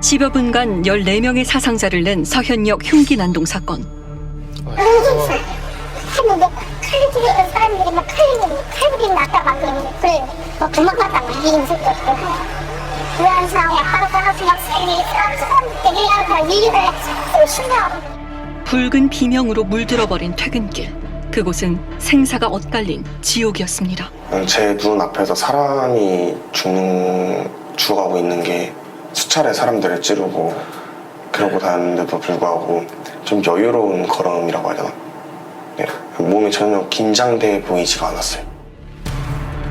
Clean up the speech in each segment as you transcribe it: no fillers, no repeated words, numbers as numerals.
10여 분간 14명의 사상자를 낸 서현역 흉기 난동 사건. 했는데 칼 죽이는 사람들이 막 칼들이 났다 막 그래 뭐 도망갔다 막 이런 소리가 있고 그런 상황에 하루 가서 학생이 사람들이 밀리다 신나고 붉은 비명으로 물들어버린 퇴근길. 그곳은 생사가 엇갈린 지옥이었습니다. 제 눈앞에서 사람이 죽어가고 있는 게 수차례 사람들을 찌르고 그러고 다녔는데도 불구하고 좀 여유로운 걸음이라고 해야 되나? 네, 몸이 전혀 긴장돼 보이지가 않았어요.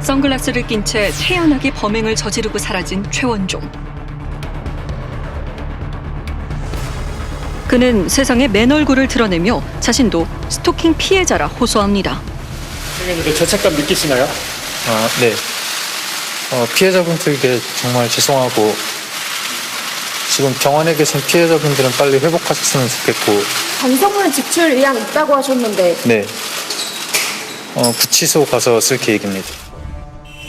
선글라스를 낀 채 태연하게 범행을 저지르고 사라진 최원종. 그는 세상에 맨 얼굴을 드러내며 자신도 스토킹 피해자라 호소합니다. 선생님들 죄책감 느끼시나요? 네. 피해자분들께 정말 죄송하고 지금 병원에 계신 피해자분들은 빨리 회복하셨으면 좋겠고. 반성문 지출 의향 있다고 하셨는데. 네. 구치소 가서 쓸 계획입니다.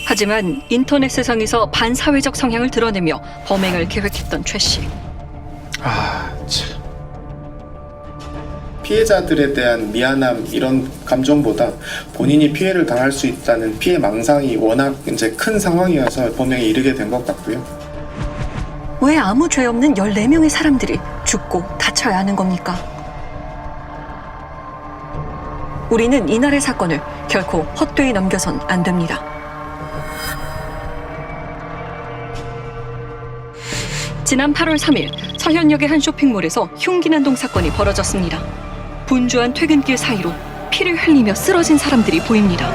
하지만 인터넷 세상에서 반사회적 성향을 드러내며 범행을 계획했던 최 씨. 참. 피해자들에 대한 미안함 이런 감정보다 본인이 피해를 당할 수 있다는 피해 망상이 워낙 이제 큰 상황이어서 범행에 이르게 된 것 같고요. 왜 아무 죄 없는 14명의 사람들이 죽고 다쳐야 하는 겁니까? 우리는 이날의 사건을 결코 헛되이 넘겨선 안 됩니다. 지난 8월 3일 서현역의 한 쇼핑몰에서 흉기 난동 사건이 벌어졌습니다. 분주한 퇴근길 사이로 피를 흘리며 쓰러진 사람들이 보입니다.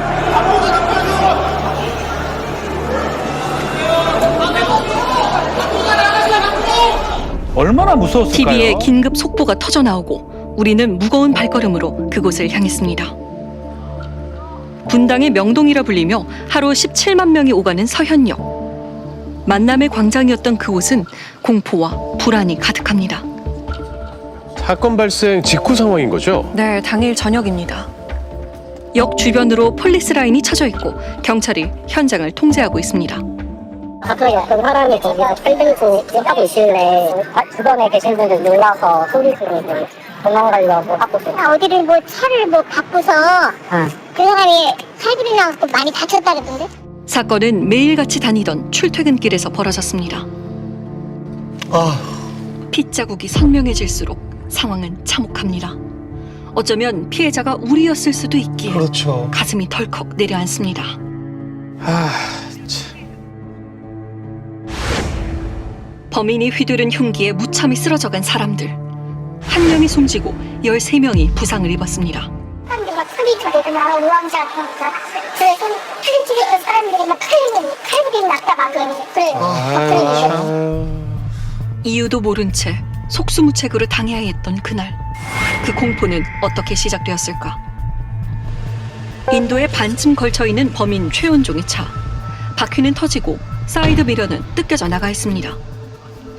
얼마나 무서웠을까요? TV에 긴급 속보가 터져나오고 우리는 무거운 발걸음으로 그곳을 향했습니다. 분당의 명동이라 불리며 하루 17만 명이 오가는 서현역. 만남의 광장이었던 그곳은 공포와 불안이 가득합니다. 사건 발생 직후 상황인 거죠? 네, 당일 저녁입니다. 역 주변으로 폴리스 라인이 쳐져 있고 경찰이 현장을 통제하고 있습니다. 갑자기 어떤 사람이 거기서 철들고 하고 있길래 주변에 계신 분들 놀라서 소리 지르고 도망가려고 하고 어디를 뭐 차를 뭐 바꾸서 그 사람이 칼부림 나고 많이 다쳤다던데? 사건은 매일같이 다니던 출퇴근길에서 벌어졌습니다. 핏자국이 선명해질수록 상황은 참혹합니다. 어쩌면 피해자가 우리였을 수도 있기에 그렇죠. 가슴이 덜컥 내려앉습니다. 범인이 휘두른 흉기에 무참히 쓰러져간 사람들. 한 명이 숨지고 13명이 부상을 입었습니다. 사람들이 막 소리 지르고 막 우왕좌왕 그래서 칼 죽이는 사람들이 막 칼부림 났다 막 그래 이유도 모른 채 속수무책으로 당해야 했던 그날. 그 공포는 어떻게 시작되었을까? 인도에 반쯤 걸쳐있는 범인 최원종의 차. 바퀴는 터지고 사이드 미러는 뜯겨져 나가 있습니다.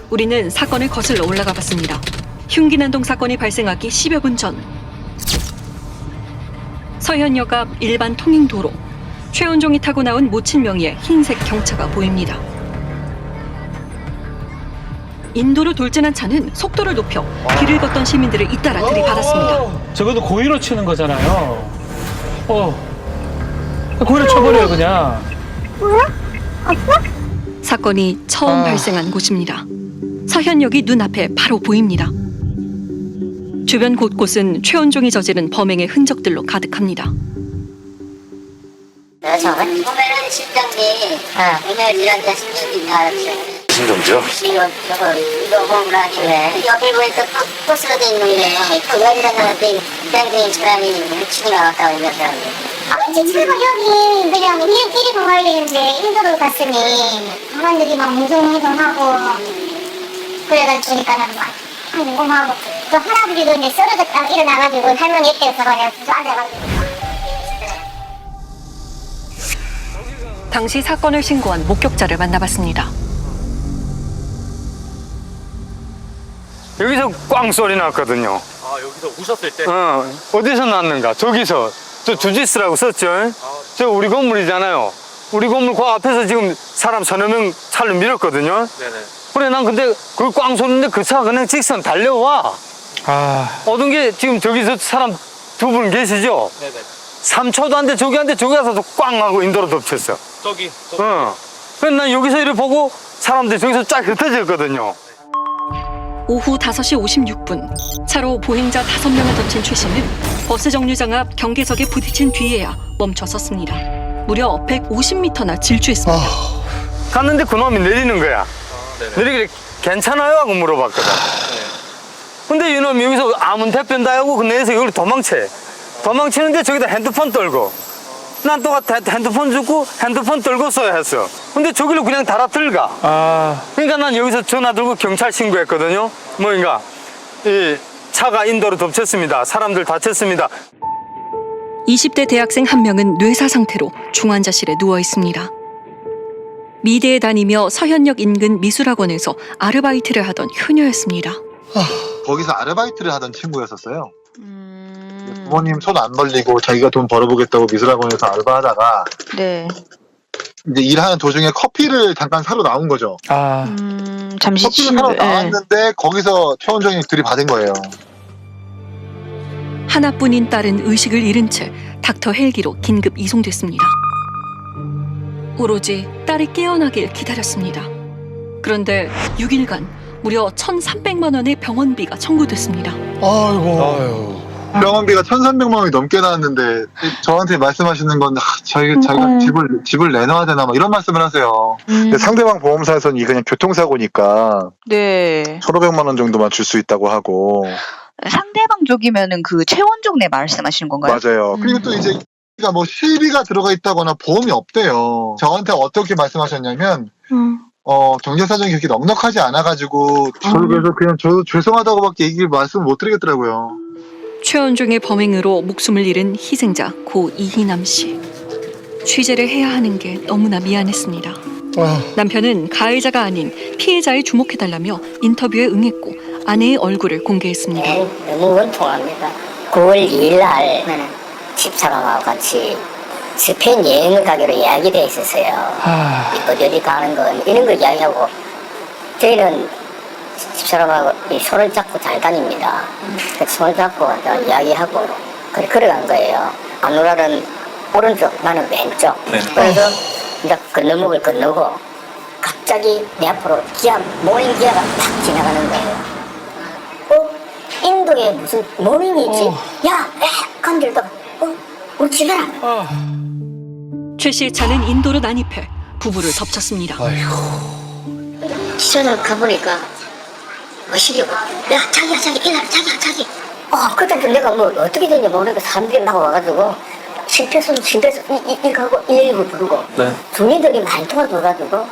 우리는 사건을 거슬러 올라가 봤습니다. 흉기 난동 사건이 발생하기 10여 분 전. 서현역 앞 일반 통행도로. 최원종이 타고 나온 모친명의의 흰색 경차가 보입니다. 인도로 돌진한 차는 속도를 높여 길을 걷던 시민들을 잇따라 들이받았습니다. 적어도 고의로 치는 거잖아요. 고의로 쳐버려요 그냥. 사건이 처음 발생한 곳입니다. 서현역이 눈앞에 바로 보입니다. 주변 곳곳은 최원종이 저지른 범행의 흔적들로 가득합니다. 보면은 실장님 오늘 이런 신경이 나왔어요. 신정지요? 이거 보면 하길래 옆에 보니까 포스가 돼 있는데 그거리라는 입장적인 사람이 훔치고 나왔다고 그러더라고요. 제 차가 여기 그냥 이리로 가려는데 인도로 갔으니 사람들이 막 무성해동하고 그래가지고 나는 막 궁금하고 그 할아버지도 이제 쓰러졌다 일어나가지고 할머니 옆에서 그냥 앉아가지고 당시 사건을 신고한 목격자를 만나봤습니다. 여기서 꽝 소리 났거든요. 여기서 우셨을 때? 어디서 났는가? 저기서. 저 주지스라고 썼죠? 저 우리 건물이잖아요. 우리 건물 그 앞에서 지금 사람 서너 명 차를 밀었거든요. 그래 난 근데 그걸 꽝 쏘는데 그 차가 그냥 직선 달려와. 얻은 게 지금 저기서 사람 두 분 계시죠? 3초도 안 돼 저기 안 돼 저기 가서 꽝 하고 인도로 덮쳤어. 저기. 그래서 난 여기서 이렇게 보고 사람들이 저기서 쫙 흩어졌거든요. 오후 5시 56분 차로 보행자 5명을 덮친 최 씨는 버스 정류장 앞 경계석에 부딪힌 뒤에야 멈춰 섰습니다. 무려 150m나 질주했습니다. 갔는데 그놈이 내리는 거야. 내리길래 괜찮아요? 하고 물어봤거든. 근데 이놈이 여기서 아문 대변다 하고 그 내에서 여기로 도망치는데 저기다 핸드폰 떨고 난 또 핸드폰 주고 핸드폰 떨고 써야 했어. 근데 저기로 그냥 달아 들어가. 그러니까 난 여기서 전화 들고 경찰 신고했거든요. 뭐인가 이 차가 인도로 덮쳤습니다. 사람들 다쳤습니다. 20대 대학생 한 명은 뇌사 상태로 중환자실에 누워 있습니다. 미대에 다니며 서현역 인근 미술학원에서 아르바이트를 하던 효녀였습니다. 거기서 아르바이트를 하던 친구였었어요. 부모님 손 안 벌리고 자기가 돈 벌어보겠다고 미술학원에서 알바하다가 네. 이제 일하는 도중에 커피를 잠깐 사러 나온 거죠. 잠시 커피를 사러 나왔는데 거기서 최원정이 들이받은 거예요. 하나뿐인 딸은 의식을 잃은 채 닥터 헬기로 긴급 이송됐습니다. 오로지 딸이 깨어나길 기다렸습니다. 그런데 6일간 무려 1,300만 원의 병원비가 청구됐습니다. 아이고. 병원비가 1,300만 원이 넘게 나왔는데 저한테 말씀하시는 건 자기가 집을 내놔야 되나 막 이런 말씀을 하세요. 근데 상대방 보험사에서는 이게 그냥 교통사고니까 네. 1,500만 원 정도만 줄 수 있다고 하고. 상대방 쪽이면은 그 최원종 내 말씀하시는 건가요? 맞아요. 그리고 또 이제 뭐 실비가 들어가 있다거나 보험이 없대요. 저한테 어떻게 말씀하셨냐면 경제 사정이 그렇게 넉넉하지 않아가지고 저를 그래서 그냥 저 죄송하다고밖에 말씀을 못 드리겠더라고요. 최원종의 범행으로 목숨을 잃은 희생자 고 이희남 씨. 취재를 해야 하는 게 너무나 미안했습니다. 남편은 가해자가 아닌 피해자에 주목해달라며 인터뷰에 응했고 아내의 얼굴을 공개했습니다. 너무 원통합니다. 9월 2일 날 집사람하고 같이 스페인 여행을 가기로 이야기돼 있었어요. 어디 가는 건 이런 걸 이야기하고 저희는 집사람하고 손을 잡고 잘 다닙니다. 손을 잡고 이야기하고 걸어간 거예요. 마누라는 오른쪽, 나는 왼쪽. 그래서 이제 건너목을 건너고 갑자기 내 앞으로 모닝 기아가 탁 지나가는 거예요. 인도에 무슨 모닝이 있지? 야, 건들다가 우리 집에라. 최 씨 차는 인도로 난입해 부부를 덮쳤습니다. 기차를 가보니까 뭐시려고 야 자기야 자기 그때 내가 뭐 어떻게 되냐 모르니까 사람들이 나와가지고 실패선 침대에서 이거 하고 119 부르고 중위들이 많이 도와줘가지고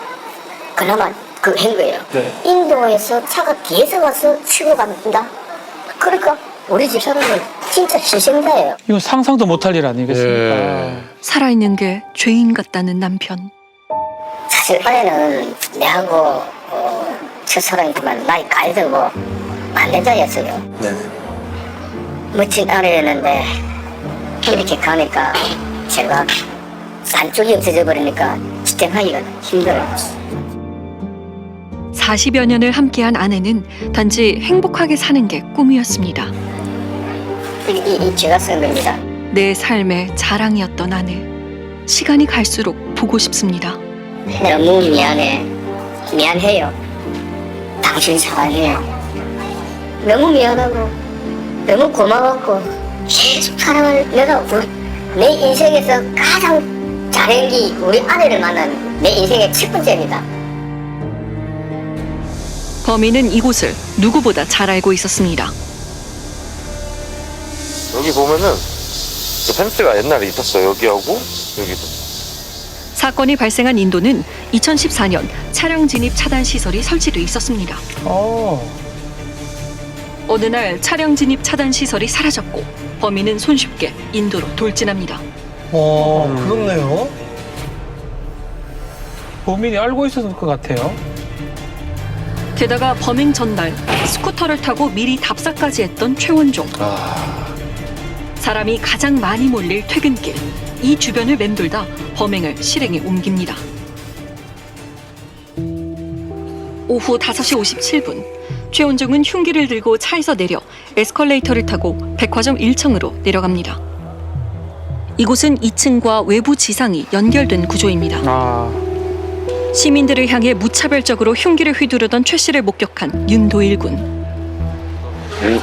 그나마 그 한 거예요. 인도에서 차가 뒤에서 와서 치고 간다. 그러니까 우리 집 사람은 진짜 희생자예요. 이건 상상도 못할 일 아니겠습니까? 살아있는 게 죄인 같다는 남편. 사실 아내는 내하고 첫사랑이지만 나이 가이들고 반대자였어요. 멋진 아내였는데 이렇게 가니까 제가 한쪽이 없어져 버리니까 지탱하기가 힘들어요. 40여 년을 함께한 아내는 단지 행복하게 사는 게 꿈이었습니다. 이 제가 쓴 겁니다. 내 삶의 자랑이었던 아내. 시간이 갈수록 보고 싶습니다. 너무 미안해요. 당신 사랑해요. 너무 미안하고 너무 고마웠고 계속 사랑을 내가 내 인생에서 가장 잘한 우리 아내를 만난 내 인생의 첫 번째입니다. 범인은 이곳을 누구보다 잘 알고 있었습니다. 여기 보면은 그 펜스가 옛날에 있었어요. 여기하고 여기도. 사건이 발생한 인도는 2014년 차량 진입 차단 시설이 설치돼 있었습니다. 어느 날 차량 진입 차단 시설이 사라졌고 범인은 손쉽게 인도로 돌진합니다. 그렇네요. 범인이 알고 있었을 것 같아요. 게다가 범행 전날 스쿠터를 타고 미리 답사까지 했던 최원종. 사람이 가장 많이 몰릴 퇴근길, 이 주변을 맴돌다 범행을 실행에 옮깁니다. 오후 5시 57분, 최원종은 흉기를 들고 차에서 내려 에스컬레이터를 타고 백화점 1층으로 내려갑니다. 이곳은 2층과 외부 지상이 연결된 구조입니다. 시민들을 향해 무차별적으로 흉기를 휘두르던 최 씨를 목격한 윤도일 군.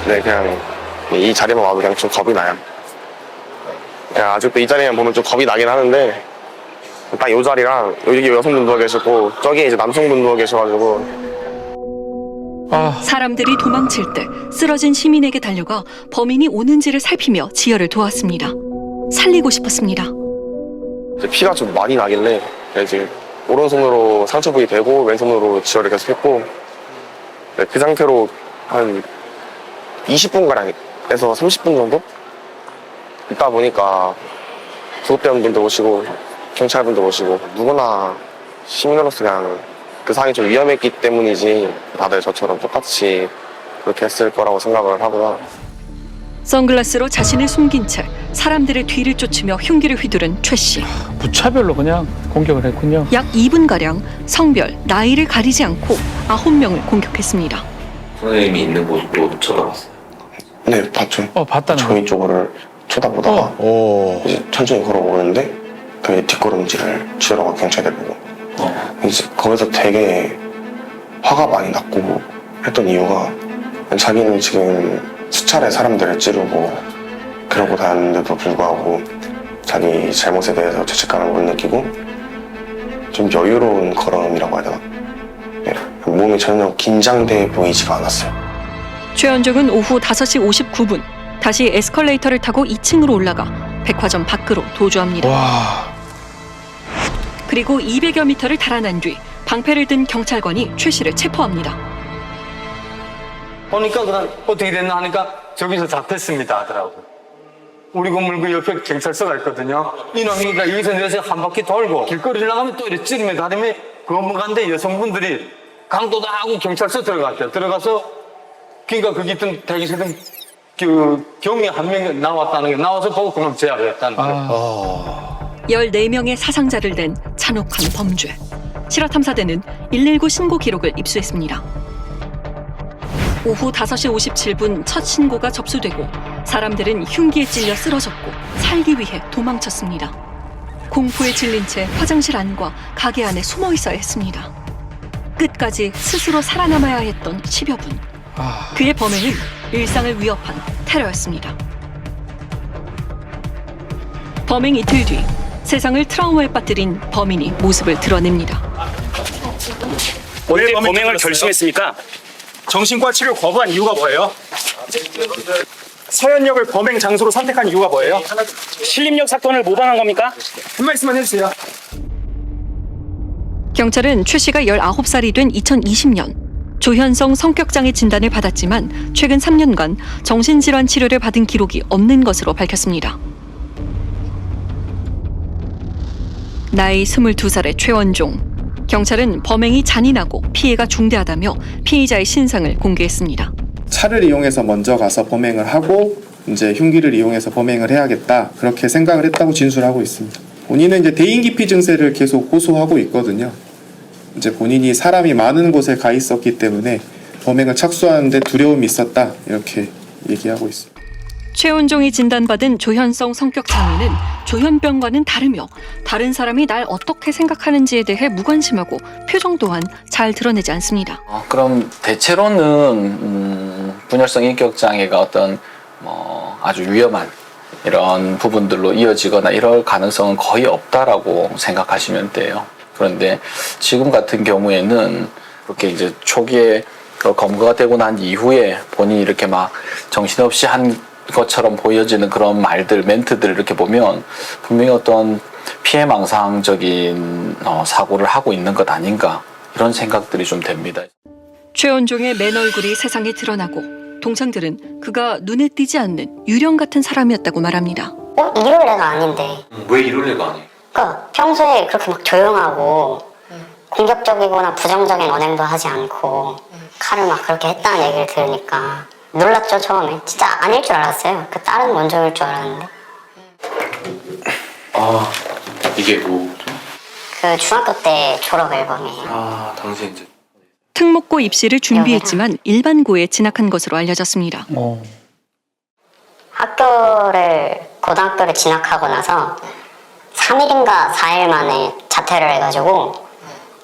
네, 그냥 이 자리만 와도 그냥 좀 겁이 나요. 그냥 아직도 이 자리만 보면 좀 겁이 나긴 하는데 딱 이 자리랑 여기 여성분 누워 계시고 저기 이제 남성분 누워 계셔가지고 사람들이 도망칠 때 쓰러진 시민에게 달려가 범인이 오는지를 살피며 지혈을 도왔습니다. 살리고 싶었습니다. 이제 피가 좀 많이 나길래 이제 오른손으로 상처 부위 대고 왼손으로 지혈을 계속 했고 네, 그 상태로 한 20분가량에서 30분 정도 있다 보니까 구급대원분들 오시고 경찰분들 오시고 누구나 시민으로서 그냥 그 상황이 좀 위험했기 때문이지 다들 저처럼 똑같이 그렇게 했을 거라고 생각을 하고요. 선글라스로 자신을 숨긴 채 사람들의 뒤를 쫓으며 흉기를 휘두른 최 씨. 무차별로 그냥 공격을 했군요. 약 2분가량 성별, 나이를 가리지 않고 9명을 공격했습니다. 선생님이 있는 곳도 쳐다봤어요. 네, 봤죠. 봤다는 저희 쪽을 쳐다보다가 이제 천천히 걸어오는데 그 뒷걸음질을 치더라고 경찰들 보고. 이제 거기서 되게 화가 많이 났고 했던 이유가 자기는 지금 수차례 사람들을 찌르고 그러고 다녔는데도 불구하고 자기 잘못에 대해서 죄책감을 못 느끼고 좀 여유로운 걸음이라고 해야 되나? 네, 몸이 전혀 긴장돼 보이지가 않았어요. 최원종은 오후 5시 59분 다시 에스컬레이터를 타고 2층으로 올라가 백화점 밖으로 도주합니다. 그리고 200여 미터를 달아난 뒤 방패를 든 경찰관이 최 씨를 체포합니다. 보니까 그냥 어떻게 됐나 하니까 저기서 잡혔습니다 하더라고. 우리 건물 그 옆에 경찰서가 있거든요. 이놈이 여기서 내려서 한 바퀴 돌고 길거리를 나가면 또 이렇게 찌르면 다름에 건물 간데 여성분들이 강도다 하고 경찰서 들어갔대요. 들어가서 그러니까 거기 있던 대기실은 그 경위 한 명이 나왔다는 게 나와서 보고 그놈 제압을 했다는 거예요. 14명의 사상자를 낸 잔혹한 범죄. 실화탐사대는 119 신고 기록을 입수했습니다. 오후 5시 57분 첫 신고가 접수되고 사람들은 흉기에 찔려 쓰러졌고 살기 위해 도망쳤습니다. 공포에 질린 채 화장실 안과 가게 안에 숨어 있어야 했습니다. 끝까지 스스로 살아남아야 했던 10여 분. 그의 범행은 일상을 위협한 테러였습니다. 범행 이틀 뒤 세상을 트라우마에 빠뜨린 범인이 모습을 드러냅니다. 왜 범행을 결심했습니까? 정신과 치료 거부한 이유가 뭐예요? 서현역을 범행 장소로 선택한 이유가 뭐예요? 신림역 사건을 모방한 겁니까? 한 말씀만 해주세요. 경찰은 최 씨가 19살이 된 2020년 조현성 성격장애 진단을 받았지만 최근 3년간 정신질환 치료를 받은 기록이 없는 것으로 밝혔습니다. 나이 22살의 최원종. 경찰은 범행이 잔인하고 피해가 중대하다며 피의자의 신상을 공개했습니다. 차를 이용해서 먼저 가서 범행을 하고 이제 흉기를 이용해서 범행을 해야겠다 그렇게 생각을 했다고 진술하고 있습니다. 본인은 이제 대인기피 증세를 계속 호소하고 있거든요. 이제 본인이 사람이 많은 곳에 가 있었기 때문에 범행을 착수하는데 두려움이 있었다 이렇게 얘기하고 있습니다. 최원종이 진단받은 조현성 성격 장애는 조현병과는 다르며 다른 사람이 날 어떻게 생각하는지에 대해 무관심하고 표정 또한 잘 드러내지 않습니다. 그럼 대체로는 분열성 인격 장애가 어떤 아주 위험한 이런 부분들로 이어지거나 이럴 가능성은 거의 없다라고 생각하시면 돼요. 그런데 지금 같은 경우에는 그렇게 이제 초기에 검거가 되고 난 이후에 본인이 이렇게 막 정신없이 한 것처럼 보여지는 그런 말들, 멘트들을 이렇게 보면 분명히 어떤 피해망상적인 사고를 하고 있는 것 아닌가 이런 생각들이 좀 됩니다. 최원종의 맨 얼굴이 세상에 드러나고 동창들은 그가 눈에 띄지 않는 유령 같은 사람이었다고 말합니다. 이럴 애가 아닌데. 왜 이럴 애가 아니에요? 그러니까 평소에 그렇게 막 조용하고 공격적이거나 부정적인 언행도 하지 않고 칼을 막 그렇게 했다는 얘기를 들으니까 놀랐죠, 처음에. 진짜 아닐 줄 알았어요. 그 다른 원종일 줄 알았는데. 아, 이게 뭐죠? 그 중학교 때 졸업 앨범이에요. 아, 당시 이제. 특목고 입시를 준비했지만 일반고에 진학한 것으로 알려졌습니다. 고등학교를 진학하고 나서 3일인가 4일 만에 자퇴를 해가지고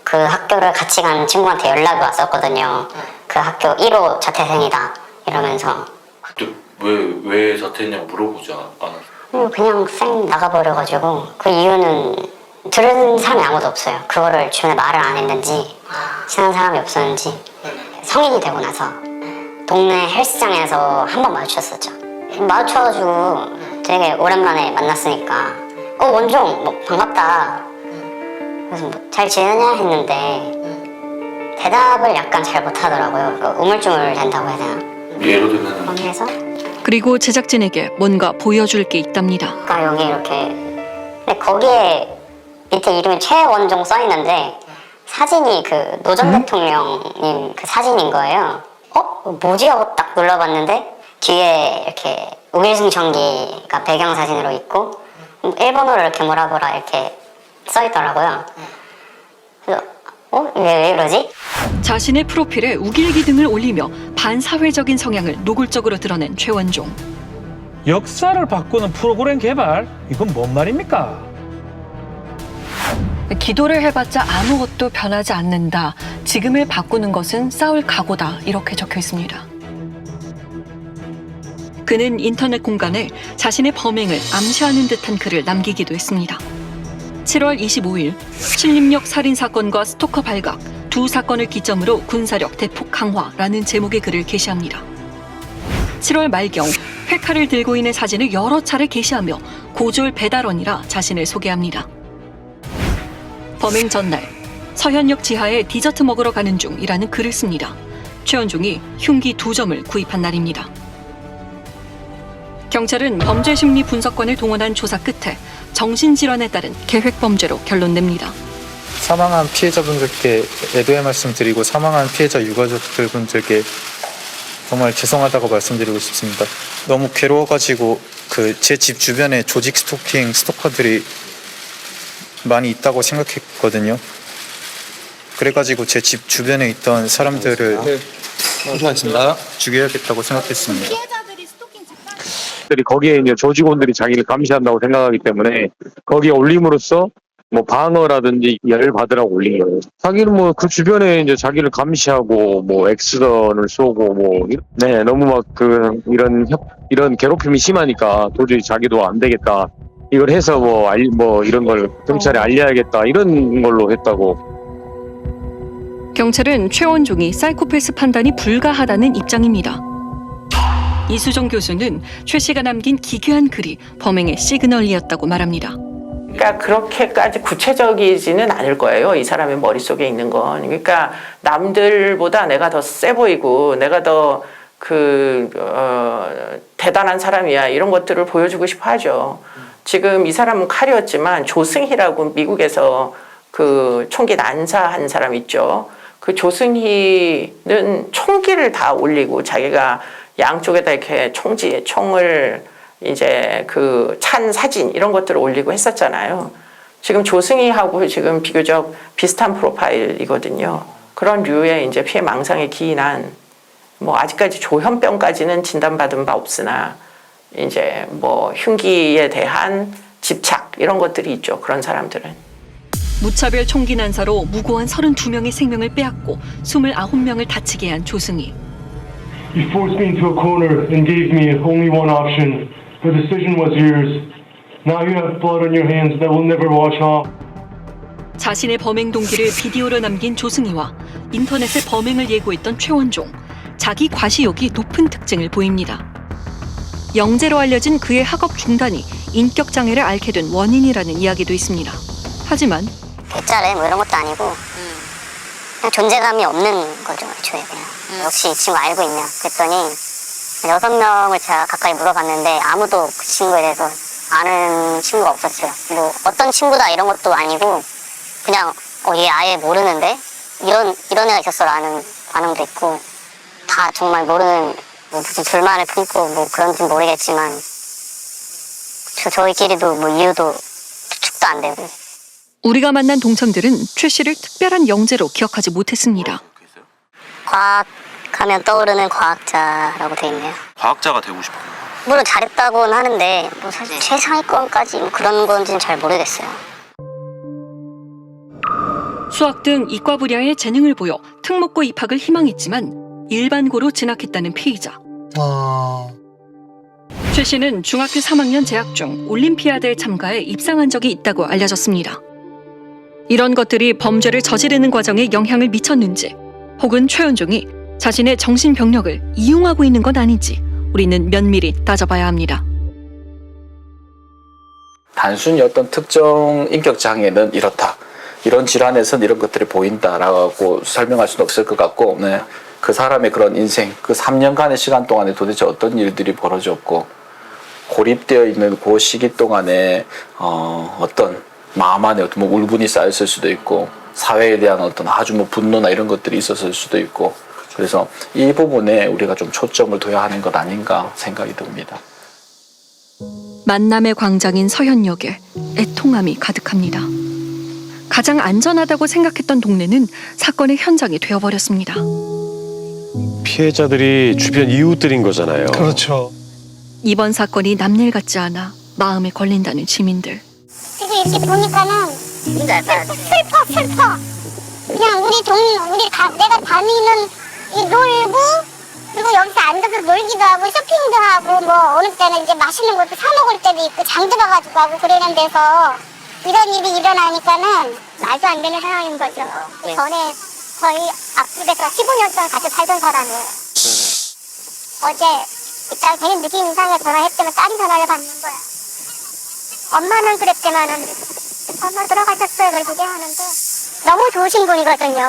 그 학교를 같이 간 친구한테 연락이 왔었거든요. 그 학교 1호 자퇴생이다 이러면서. 그때 왜 자퇴했냐고 물어보지 않았어요? 그냥 쌩 나가버려가지고 그 이유는 들은 사람이 아무도 없어요. 그거를 주변에 말을 안 했는지 친한 사람이 없었는지. 성인이 되고 나서 동네 헬스장에서 한 번 마주쳤었죠. 마주쳐가지고 되게 오랜만에 만났으니까 원종 뭐 반갑다. 그래서 뭐 잘 지내냐 했는데 대답을 약간 잘 못하더라고요. 우물쭈물 된다고 해야 되나? 예를 들면 거기에서 그리고 제작진에게 뭔가 보여줄 게 있답니다. 아까 여기 이렇게 근데 거기에 밑에 이름이 최원종 써있는데 사진이 그 노 전 대통령님 그 사진인 거예요. 뭐지 하고 딱 눌러봤는데 뒤에 이렇게 우길승 전기가 배경사진으로 있고 일본어로 이렇게 뭐라 이렇게 써있더라고요. 그래서 왜 이러지? 자신의 프로필에 우길기 등을 올리며 반사회적인 성향을 노골적으로 드러낸 최원종. 역사를 바꾸는 프로그램 개발? 이건 뭔 말입니까? 기도를 해봤자 아무것도 변하지 않는다. 지금을 바꾸는 것은 싸울 각오다. 이렇게 적혀 있습니다. 그는 인터넷 공간에 자신의 범행을 암시하는 듯한 글을 남기기도 했습니다. 7월 25일 신림역 살인 사건과 스토커 발각 두 사건을 기점으로 군사력 대폭 강화라는 제목의 글을 게시합니다. 7월 말경 회칼을 들고 있는 사진을 여러 차례 게시하며 고졸 배달원이라 자신을 소개합니다. 범행 전날 서현역 지하에 디저트 먹으러 가는 중이라는 글을 씁니다. 최원종이 흉기 2점을 구입한 날입니다. 경찰은 범죄심리 분석관을 동원한 조사 끝에 정신질환에 따른 계획범죄로 결론 냅니다. 사망한 피해자분들께 애도의 말씀드리고 사망한 피해자 유가족들분들께 정말 죄송하다고 말씀드리고 싶습니다. 너무 괴로워가지고 제 집 주변에 조직 스토킹 스토커들이 많이 있다고 생각했거든요. 그래가지고 제 집 주변에 있던 사람들을 죽여야겠다고 생각했습니다. 거기에 이제 조직원들이 자기를 감시한다고 생각하기 때문에 거기에 올림으로써 뭐 방어라든지 열 받으라고 올린 거예요. 자기는 뭐 그 주변에 이제 자기를 감시하고 뭐 엑스던을 쏘고 뭐 너무 막 이런 괴롭힘이 심하니까 도저히 자기도 안 되겠다. 이걸 해서 뭐 이런 걸 경찰에 알려야겠다 이런 걸로 했다고. 경찰은 최원종이 사이코패스 판단이 불가하다는 입장입니다. 이수정 교수는 최 씨가 남긴 기괴한 글이 범행의 시그널이었다고 말합니다. 그러니까 그렇게까지 구체적이지는 않을 거예요. 이 사람의 머릿속에 있는 건. 그러니까 남들보다 내가 더 세 보이고 내가 더 대단한 사람이야 이런 것들을 보여주고 싶어 하죠. 지금 이 사람은 칼이었지만 조승희라고 미국에서 그 총기 난사한 사람 있죠. 그 조승희는 총기를 다 올리고 자기가 양쪽에다 이렇게 총을 이제 그 찬 사진 이런 것들을 올리고 했었잖아요. 지금 조승희하고 지금 비교적 비슷한 프로파일이거든요. 그런 류의 이제 피해 망상에 기인한 뭐 아직까지 조현병까지는 진단받은 바 없으나 이제 뭐 흉기에 대한 집착 이런 것들이 있죠. 그런 사람들은. 무차별 총기 난사로 무고한 32명의 생명을 빼앗고 29명을 다치게 한 조승희. You forced me into a corner and gave me only one option. The decision was yours. Now you have blood on your hands that will never wash off. 자신의 범행 동기를 비디오로 남긴 조승희와 인터넷에 범행을 예고했던 최원종. 자기 과시욕이 높은 특징을 보입니다. 영재로 알려진 그의 학업 중단이 인격 장애를 앓게 된 원인이라는 이야기도 있습니다. 하지만 대짜래 뭐 이런 것도 아니고 그냥 존재감이 없는 거죠. 애초에 그냥 역시 이 친구 알고 있냐 그랬더니 6명을 제가 가까이 물어봤는데 아무도 그 친구에 대해서 아는 친구가 없었어요. 뭐 어떤 친구다 이런 것도 아니고 그냥 얘 아예 모르는데 이런 애가 있었어라는 반응도 있고 다 정말 모르는 뭐 무슨 불만을 품고 뭐 그런지 모르겠지만 저희끼리도 뭐 이유도 추측도 안 되고. 우리가 만난 동창들은 최 씨를 특별한 영재로 기억하지 못했습니다. 과학 하면 떠오르는 과학자라고 돼 있네요. 과학자가 되고 싶어요. 물론 잘했다고는 하는데 뭐 사실 최상위권까지 뭐 그런 건지는 잘 모르겠어요. 수학 등 이과 분야의 재능을 보여 특목고 입학을 희망했지만 일반고로 진학했다는 피의자. 최 씨는 중학교 3학년 재학 중 올림피아드에 참가해 입상한 적이 있다고 알려졌습니다. 이런 것들이 범죄를 저지르는 과정에 영향을 미쳤는지 혹은 최원종이 자신의 정신병력을 이용하고 있는 건 아닌지 우리는 면밀히 따져봐야 합니다. 단순히 어떤 특정 인격 장애는 이렇다. 이런 질환에서는 이런 것들이 보인다라고 설명할 수는 없을 것 같고, 네. 그 사람의 그런 인생, 그 3년간의 시간 동안에 도대체 어떤 일들이 벌어졌고, 고립되어 있는 그 시기 동안에 어떤 마음 안에 어떤 뭐 울분이 쌓였을 수도 있고, 사회에 대한 어떤 아주 뭐 분노나 이런 것들이 있었을 수도 있고, 그래서 이 부분에 우리가 좀 초점을 둬야 하는 것 아닌가 생각이 듭니다. 만남의 광장인 서현역에 애통함이 가득합니다. 가장 안전하다고 생각했던 동네는 사건의 현장이 되어버렸습니다. 피해자들이 주변 이웃들인 거잖아요. 그렇죠. 이번 사건이 남일 같지 않아 마음에 걸린다는 시민들. 지금 이렇게 보니까는 슬퍼. 그냥 내가 다니는 이 놀고 그리고 여기서 앉아서 놀기도 하고 쇼핑도 하고 뭐 어느 때는 이제 맛있는 것도 사 먹을 때도 있고 장도 봐가지고 하고 그러는 데서 이런 일이 일어나니까는 말도 안 되는 상황인 거죠. 전에 저희 앞집에서 15년 동안 같이 살던 사람이 어제 일단 되게 느낌 이상하게 전화했지만 딸이 전화를 받는 거야. 엄마는 그랬지만은 엄마 돌아가셨어요. 그걸 그게 하는데 너무 좋으신 분이거든요.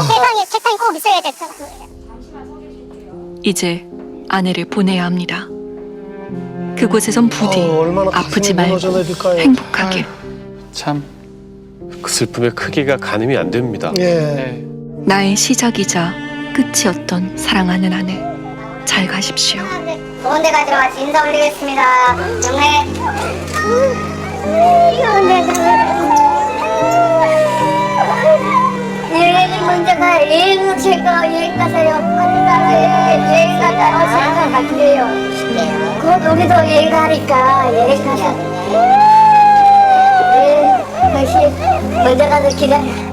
세상에 꼭 있어야 될 사람이에요. 이제 아내를 보내야 합니다. 그곳에선 부디 아프지 말고 행복하길. 참, 그 슬픔의 크기가 가늠이 안 됩니다. 나의 시작이자 끝이었던 사랑하는 아내. 잘 가십시오. 좋은 데 가지러 같이 인사 올리겠습니다. 영래. 여행 먼저 가. 여행 제가 여행 가세요. 여행 가다 오시는 것 같아요. 곧 우리도 여행 가니까 여행 가서. 다시 먼저 가서 기다려.